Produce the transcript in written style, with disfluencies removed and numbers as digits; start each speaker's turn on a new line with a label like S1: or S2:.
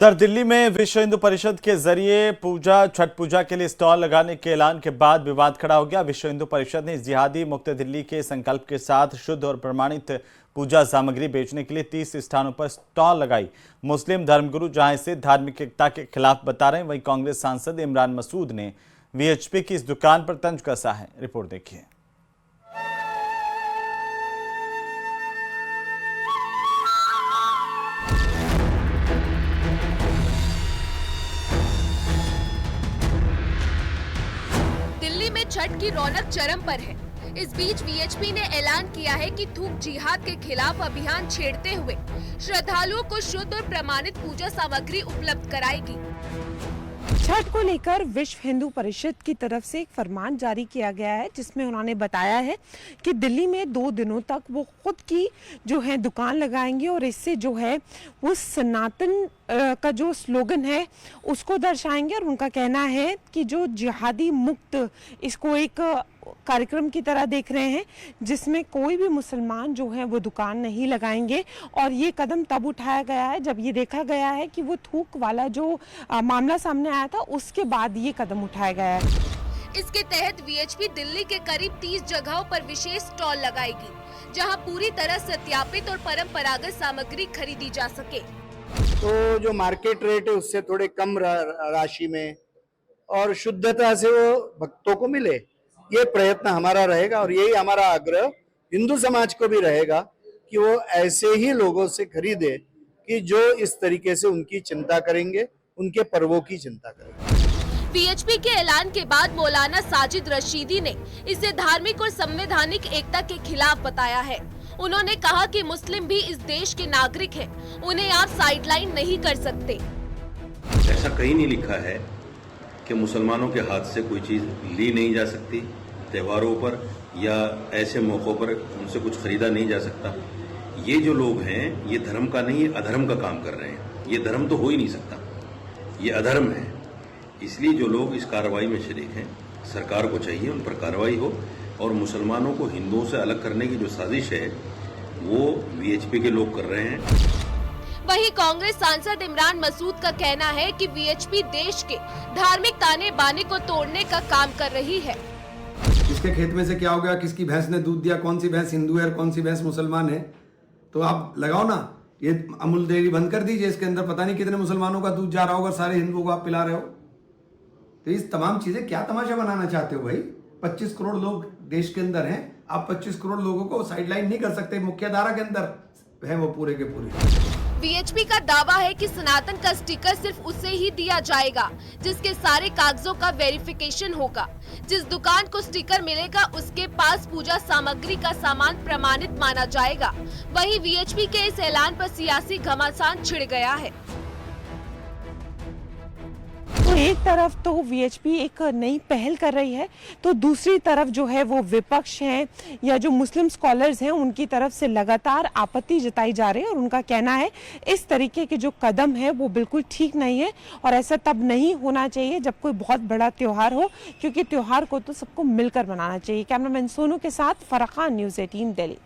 S1: उत्तर दिल्ली में विश्व हिंदू परिषद के जरिए छठ पूजा के लिए स्टॉल लगाने के ऐलान के बाद विवाद खड़ा हो गया। विश्व हिंदू परिषद ने जिहादी मुक्त दिल्ली के संकल्प के साथ शुद्ध और प्रमाणित पूजा सामग्री बेचने के लिए 30 स्थानों पर स्टॉल लगाई। मुस्लिम धर्मगुरु जहां इसे धार्मिक एकता के खिलाफ बता रहे हैं, वहीं कांग्रेस सांसद इमरान मसूद ने वीएचपी की इस दुकान पर तंज कसा है। रिपोर्ट देखिए।
S2: दिल्ली में छठ की रौनक चरम पर है। इस बीच वीएचपी ने ऐलान किया है कि थूक जिहाद के खिलाफ अभियान छेड़ते हुए श्रद्धालुओं को शुद्ध और प्रमाणित पूजा सामग्री उपलब्ध कराएगी।
S3: छठ को लेकर विश्व हिंदू परिषद की तरफ से एक फरमान जारी किया गया है, जिसमें उन्होंने बताया है कि दिल्ली में 2 दिनों तक वो खुद की जो है दुकान लगाएंगे और इससे जो है वो सनातन का जो स्लोगन है उसको दर्शाएंगे। और उनका कहना है कि जो जिहादी मुक्त इसको एक कार्यक्रम की तरह देख रहे हैं, जिसमें कोई भी मुसलमान जो है वो दुकान नहीं लगाएंगे। और ये कदम तब उठाया गया है जब ये देखा गया है कि वो थूक वाला जो मामला सामने आया था, उसके बाद ये कदम उठाया गया है।
S2: इसके तहत वीएचपी दिल्ली के करीब 30 जगहों पर विशेष स्टॉल लगाएगी, जहां पूरी तरह सत्यापित और परंपरागत सामग्री खरीदी जा सके।
S4: तो जो मार्केट रेट है उससे थोड़े कम राशि में और शुद्धता से वो भक्तों को मिले, ये प्रयत्न हमारा रहेगा। और यही हमारा आग्रह हिंदू समाज को भी रहेगा कि वो ऐसे ही लोगों से खरीदे कि जो इस तरीके से उनकी चिंता करेंगे, उनके पर्वों की चिंता करेंगे।
S2: वीएचपी के ऐलान के बाद मौलाना साजिद रशीदी ने इसे धार्मिक और संवैधानिक एकता के खिलाफ बताया है। उन्होंने कहा कि मुस्लिम भी इस देश के नागरिक हैं, उन्हें आप साइडलाइन नहीं कर सकते।
S5: ऐसा कहीं नहीं लिखा है कि मुसलमानों के हाथ से कोई चीज ली नहीं जा सकती, त्योहारों पर या ऐसे मौक़ों पर उनसे कुछ खरीदा नहीं जा सकता। ये जो लोग हैं ये धर्म का नहीं, ये अधर्म का काम कर रहे हैं। ये धर्म तो हो ही नहीं सकता, ये अधर्म है। इसलिए जो लोग इस कार्रवाई में शरीक हैं, सरकार को चाहिए उन पर कार्रवाई हो और मुसलमानों को हिंदुओं से अलग करने की जो साजिश है वो वीएचपी के लोग कर रहे हैं।
S2: वहीं कांग्रेस सांसद इमरान मसूद का कहना है कि वीएचपी देश के धार्मिक ताने बाने को तोड़ने का काम कर रही है।
S6: किसके खेत में से क्या हो गया, किसकी भैंस ने दूध दिया, कौन सी भैंस हिंदू है और कौन सी भैंस मुसलमान है, तो आप लगाओ ना। ये अमूल डेयरी बंद कर दीजिए, इसके अंदर पता नहीं कितने मुसलमानों का दूध जा रहा होगा, सारे हिंदुओं को आप पिला रहे हो। तो इस तमाम चीजें क्या तमाशा बनाना चाहते हो भाई? 25 करोड़ लोग देश के अंदर हैं, आप 25 करोड़ लोगों को साइडलाइन नहीं कर सकते। मुख्य धारा के अंदर है वो पूरे के पूरे।
S2: वीएचपी का दावा है कि सनातन का स्टिकर सिर्फ उसे ही दिया जाएगा जिसके सारे कागजों का वेरिफिकेशन होगा। जिस दुकान को स्टिकर मिलेगा उसके पास पूजा सामग्री का सामान प्रमाणित माना जाएगा। वहीं वीएचपी के इस ऐलान पर सियासी घमासान छिड़ गया है।
S3: तो एक तरफ तो वीएचपी एक नई पहल कर रही है, तो दूसरी तरफ जो है वो विपक्ष है या जो मुस्लिम स्कॉलर्स हैं उनकी तरफ से लगातार आपत्ति जताई जा रही है। और उनका कहना है इस तरीके के जो कदम है वो बिल्कुल ठीक नहीं है और ऐसा तब नहीं होना चाहिए जब कोई बहुत बड़ा त्योहार हो, क्योंकि त्योहार को तो सबको मिलकर मनाना चाहिए। कैमरामैन सोनू के साथ फराह खान, न्यूज़ 18 दिल्ली।